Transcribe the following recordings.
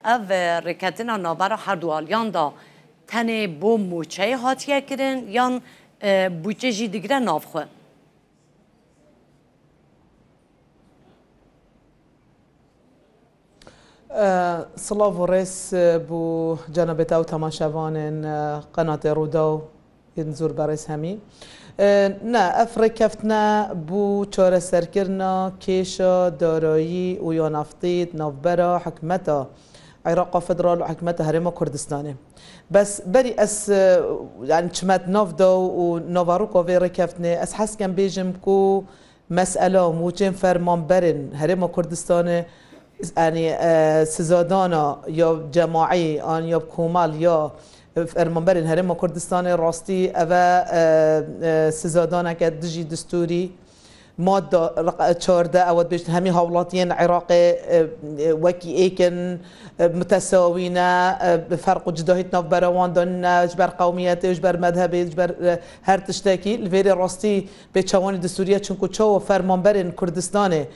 او رکتنا نابر هر دوالیان دا تنه بو موچه هاتیه کرن یان بوچه جی دیگره نافخوه صلاف و رئیس بو جنابت او تماشاوان قناة رودو ينزور برئيس همي نه افريكفتنا بو چاره سرکرنا کیشا دارایی و یا نفتید نوبرا حکمتا عراق فدرال و حکمت هرم کردستانه بس بري اس يعني چمت نافدا و نوارو و ركفتنه اس حس كان بيجم كو مسألة موجين فرمان برن هرم كردستانه يعني سزادانا یا جماعی آن یا کومال یا فرمانبرین هرم کردستان راستی او سزادانا که دجی دستوری ماده 14 اود بیشتر همین حولاتین عراق وکی ایکن متساوینا فرق جداهیت ناف بروان دان اجبر قومیت اجبر مذهبی اجبر هر تشتکی الویری راستی به چوان دستوریه چونکو چو فرمانبرین کردستان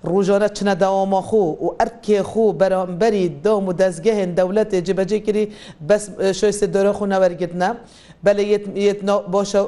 روزانه چنه دوام خو و ارکی خو برانبری دام و دزگه دولت جبجه کری بس شویست داره خو نورگتنا بله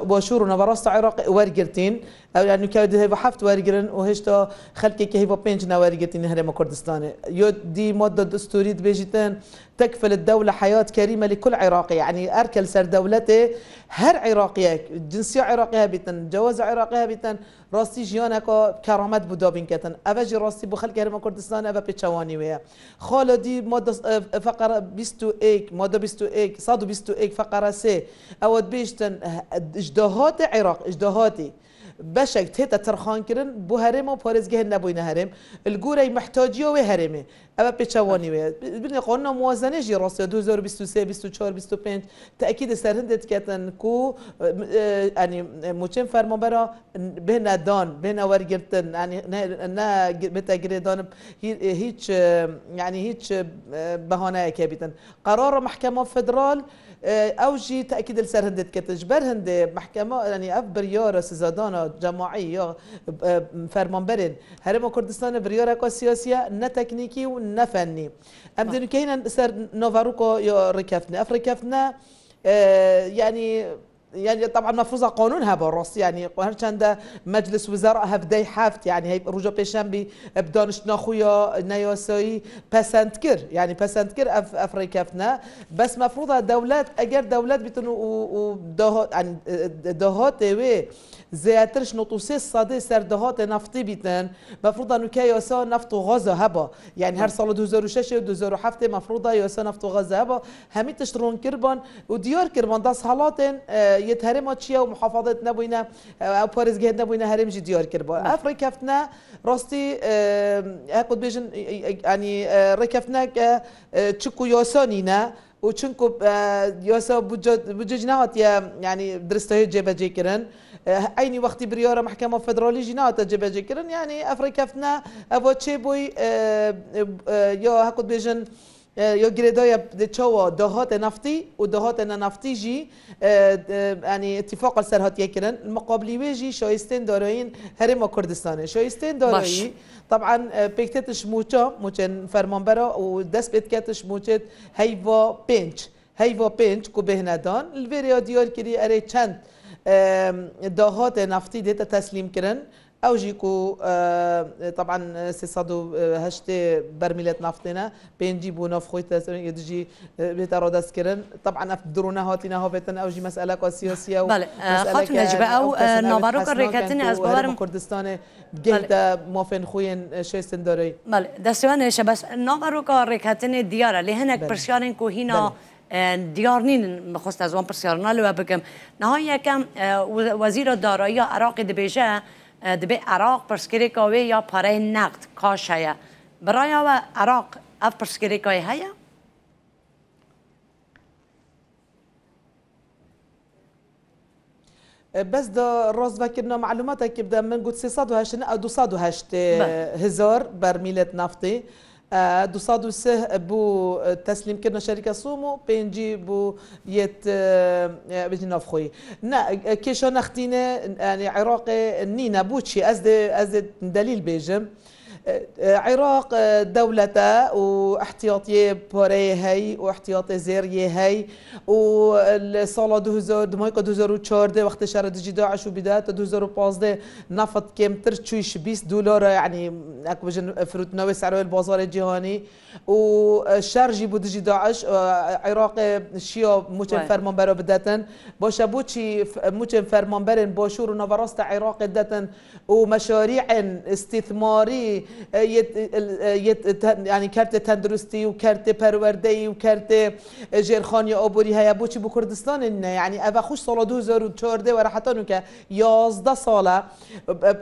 باشور و نوراست عراق ورگرتین يعني كاودي هيبا حفت وارجرن وهشتا خلكي كهيبا بينج نوارجتين هرم كردستان يو دي ماده دستوري بيجتان تكفل الدوله حياه كريمه لكل عراقي يعني اركل سر دولته هر عراقيه جنسيه عراقيه بيتن جواز عراقيه بيتن راستي جيانك كرامات بودابين كتن افجي راستي بخلك هرم كردستان افا بيتشواني ويا خالدي ماده فقره 21 ماده 21 صاد 21 فقره 3 اود بيجتن اجداهات عراق اجداهاتي بشك تهتا ترخان كرن بو هرم و پارزگه نبوين هرم الگوره محتاجيه و هرمه اما بچواني ويا ببين قانون موازنه جي راسي 2023 24 25 تاكيد سرهندت كتن كو يعني موچن فرمانبرا بهنا دان بهنا ورگرتن يعني نا بتاگردان هيچ يعني هيچ بهانه كبيتن قرار محكمه فدرال اوجي تاكيد السرهندت كتجبر هند محكمه يعني اف بريار سزادانا جماعي يا فرمانبرين هرم كردستان بريار سياسيه نه تكنيكي و نه فني ام دنو كاين سر نوفاروكو يا ركفنا افريكفنا يعني طبعا مفروضه قانون هذا الراس يعني هرچند مجلس وزراء هفدي حافت يعني هي رجوع بيشنبي بدانش ناخويا نياسي بسنتكر يعني بسنتكر افريكافنا بس مفروضه دولات اگر دولات بتنو ودهات يعني دهات و زياترش نطوسي صادي سر دهات نفطي بيتن مفروضه انه كياسا نفط وغاز هبا يعني هر سال 2006 و 2007 مفروضه ياسا نفط وغاز هبا همي تشترون كربان وديار كربان داس حالات يتهرم تشيا ومحافظات نبوينا او بارزگه نبوينا هرم جي ديار كربان افريكافتنا راستي هاكد بيجن يعني ركفنا تشكو ياسانينا وچونكو ياسا بوجج نهات يعني درسته جبهه كرن عيني وقتي برياره محكمه فدرالي جنات جبهه كرن يعني افريكافتنا ابو تشيبوي يا هاكد بيجن یا گریدای دچوا دهات نفتی و دهات نفتی جی يعني اتفاق سرهات يكرن المقابلي ويجي شايستين دارين هرم كردستان شايستين داري طبعا بيكتتش موچن فرمانبرا و دست بيتكتش موچت هيفا بنچ کو بهندان الفيريا ديار كري اري چند دهات نفتی دیتا تسلیم کرن او جيكو طبعا 608 برميلات نفطنا بينجي بو نف خويت يدجي بيترادس كرن طبعا افدرونا هاتينا هافتن او جي مساله سياسيه خاطر نجبه او نوباروك ريكاتني از بوارم كردستان جهتا موفن خوين شيستن داري بله دستوانه بس نوباروك ريكاتني دياره لهنك برشارين كو هنا دیارنین مخصوص از آن پرسیارنا لو بگم نهایی کم وزیر دارایی عراق دبیجه دبی عراق پرسکری کوی یا پاره نقد کاش هیا برای و عراق اف پرسکری کوی هیا بس دا راز وكرنا معلوماتك كبدا من قلت 608 او 208 هزار برميلات نفطي 203 بو تسليم كرنا شركه سومو بينجي بو يت بجنا فخوي نا كيشو نختينا يعني عراقي نينا بوتشي از دليل بيجم عراق دولته واحتياطية بوري هي واحتياطي زيرية هي والسال 2014 وقت شهر دجي داعش وبداية 2015 نفط كمتر تشويش $20 يعني اكو بجن فروت نوي سعره البازار الجهاني والشرجي بو دجي داعش عراق شيا موچن فرمان برا بداتن باشه بوچي موچن فرمان برن باشور ونوراست عراق داتن ومشاريع استثماري يعني كارت تندرستي وكارت پرورده‌ای وكارت جيرخاني آبوری هيا بوچي بو كردستان يعني اوا خوش سال 2014 و راحتانو که 11 ساله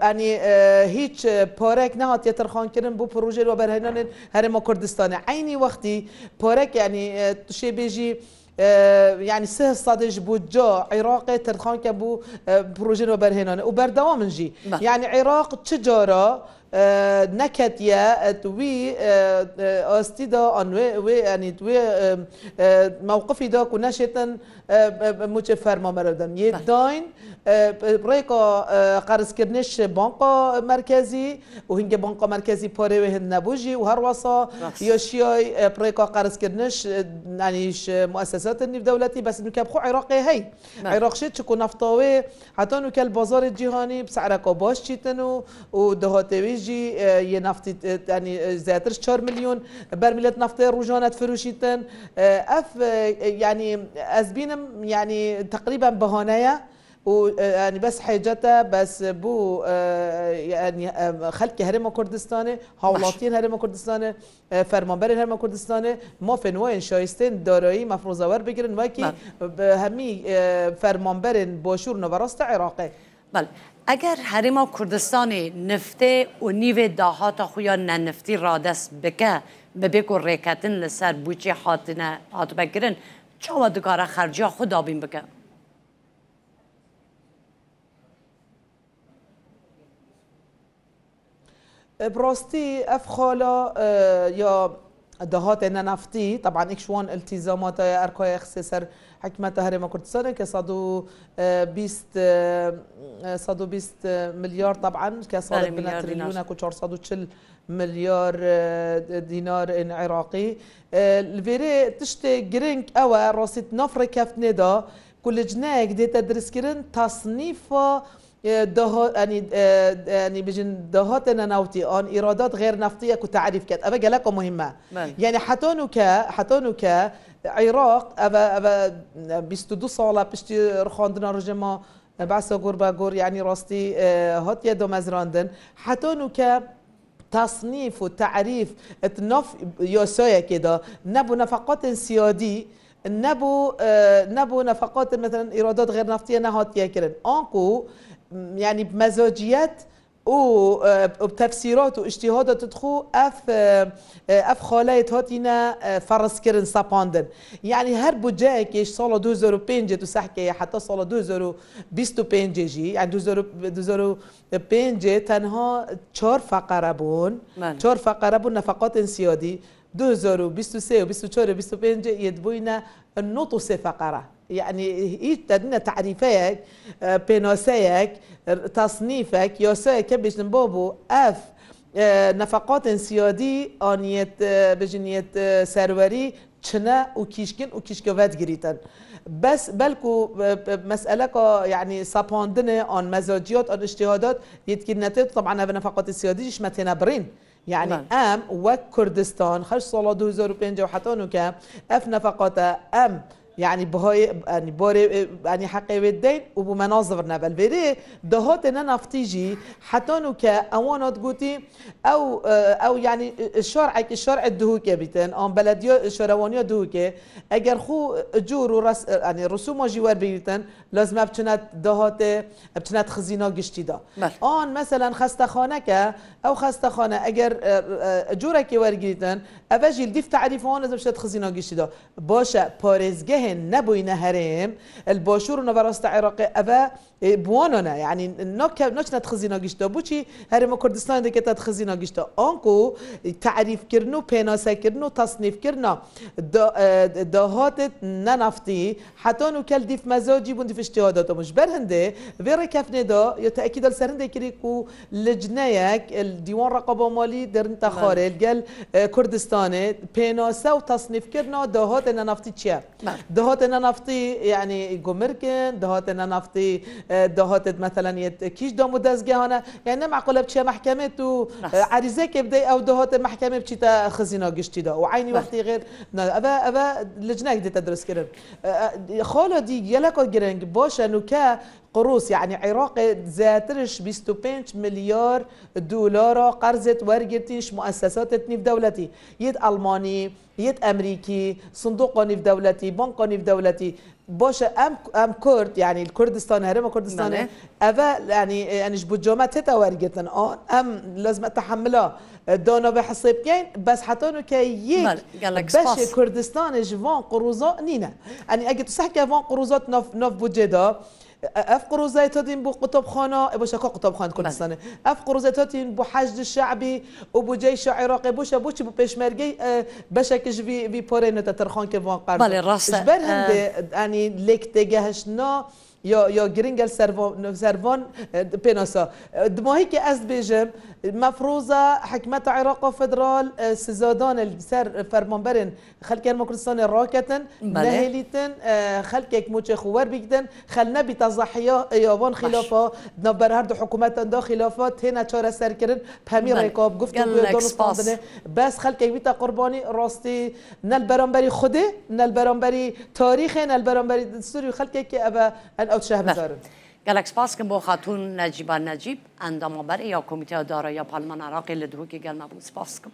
يعني هیچ پارک نهات يترخان کردن بو پروژه و برهنان هرم كردستان عيني وقتي پارک يعني تشي بيجي يعني 6 بوجا عراق ترخان كبو بروجين وبرهنان وبردوام نجي يعني عراق تجارة نكتيا توي استيدا انوي يعني توي موقفي دا كناشتن متفر ما مردم يداين بريكا قرض كرنش بنك مركزي وهنج بنك مركزي بوري وهن نبوجي وهروسا يشياي بريكا قرض كرنش يعني مؤسسات النفط دولتي بس انه كابخو عراقي هي عراق شيت شكو نفطاوي حتى انه كالبازار الجهاني بسعرك باش تشيتنو ودهاتوي یه نفتی یعنی زیادترش 4 میلیون برمیلت نفت روزانه فروشیدن اف يعني از بینم يعني تقريبا بهانه و يعني بس حاجته بس بو يعني خلق هرم كردستان هاولاتين هرم كردستان فرمانبر هرم كردستان ما فنوين شایستن دارایی مفروضه ور بگیرن وکی همی فرمانبر باشور نوراست عراقی. بله اگر هرم کردستان نفته و نیو دهات خویا ننفتی را دست بکه بکر ریکتن لسر بوچی هات بگیرن چه دکاره خرجی خود آبین بکه؟ براستی افخالا یا دهات نفتی طبعا اكشوان التزامات اركاي خسر حكمه هرم كردستان ك 120 مليار طبعا كصار بنا تريليون اكو 440 مليار دينار ان عراقي الفيري تشتي جرينك او راست نفر كفندا كل جناك دي تدرس كرن تصنيف دهات يعني بيجن دهات نوتي ان ايرادات غير نفطيه كتعريف كات ابا لك مهمه يعني حتونو ك عراق ابا 22 صاله بشتي رخاندنا رجما بعث قربا قور يعني راستي هات يدو مزراندن حتونو ك تصنيف وتعريف اتنف يوسايا كده نبو نفقات سيادي نبو نفقات مثلا ايرادات غير نفطيه نهات يكرن انكو يعني بمزاجيات وبتفسيرات واجتهادات تدخو اف خالات هاتينا فرس كرن ساباندن يعني هر بوجاك يش صالة 2005 تسحكي حتى صالة 2025 جي يعني 2025 تنها 4 فقرة بون 4 فقرة بون نفقات انسيادي 2023 و 24 و 25 يدبوينا النوتو 3 فقرة يعني هي تدنا تعريفك بناسيك تصنيفك يوساك باش نبابو اف نفقات سيادي انيت بجنيت سروري چنا وكيشكن وكيشكوات جريتن بس بلكو مسألة يعني ساباندنة عن مزاجيات عن اجتهادات يتكنتت طبعا بنفقات السيادي مش متنبرين يعني ام وكردستان خرج صلاة 2005 وحتى نوكا اف نفقات ام يعني بهاي يعني بوري يعني حقي الدين وبمناظر نبل فيري دهات نفتيجي حتى نوكا اوانات قوتي او يعني الشرع الدهوكي بيتن ام بلديا شروانيا دهوكي اگر خو اجور ورس يعني رسوم جوار بيتن لازم بتشنت دهات بتشنت خزينه قشتي دا ان مثلا خستخانه او خستخانه اگر اجورك ورگیتن اوجیل دیف تعریفان لازم شد خزینه قشتي دا باشه پارزگه جهن نبوين هرم الباشور ونبراست عراق أبا بواننا يعني ناش نتخزينا جشتا بوشي هرم كردستان ده كتات خزينا جشتا آنكو تعريف كرنو بيناسا كرنو تصنيف كرنا دهاتت ننفتي حتى نو كل ديف مزاجي بون ديف اجتهادات مش برهنده غير كفنه دا يا تأكيد السرنده كريكو لجنايك الديوان رقابة مالي در انتخاره الجل كردستان بيناسا وتصنيف كرنا دهات ننفتي چيا دهات ننفتي يعني جمركن دهات ننفتي دهات مثلا كيش دامو دزگهانه يعني معقوله بچه محكمه تو عریضه که بدی او دهات محکمه بچی تا خزینه گشتی دا و عینی وقتی غیر ابا لجنه دی تدرس کردن خاله دی یلکو گرنگ باشه نو که قروس يعني عراق زاترش 25 مليار دولار قرضت ورقتيش مؤسسات نيف دولتي يد ألماني يد أمريكي صندوق نيف دولتي بنك نيف دولتي باشه ام كرد يعني الكردستان هرم كردستان أبا يعني جبو جامعة تتا ورقتن ام لازم اتحملها دانا بحسب كين بس حتى انه كيك باش كردستان جوان قروزات نينا يعني اجي تصحكي فان قروزات نوف بوجدا اف قروزات تدين بو قطبخانه باش هكا قطبخانه كردستان اف قروزات تدين بو حشد الشعبي وبو جيش عراقي بوش بو بيشمركي باش كش في بورين تترخان كفان قرض بالي الراس يعني ليك تجهشنا یا گرینگل سروان بیناسا دماهی که از بیجم مفروضه حکمت عراق فدرال سزادان السر فرمانبرن خلک کردستان راکتن نهلیتن خلک یک موچ خوار بیگدن خل نبی تضحیه یابان خلافا نبر هر دو حکومت دا خلافات هنا چاره سر کردن پمی رکاب گفت دانستاندنه بس خلک یک بیت قربانی راستی نل برانبری خوده نل برانبری تاریخ نل برانبری دستوری خلک که ابا او تشهد دارن گلک سپاس کن با خاتون نجیبا نجیب اندام آور یا کمیته دارایی پارلمان عراقی لدروکی گل مبود سپاس کن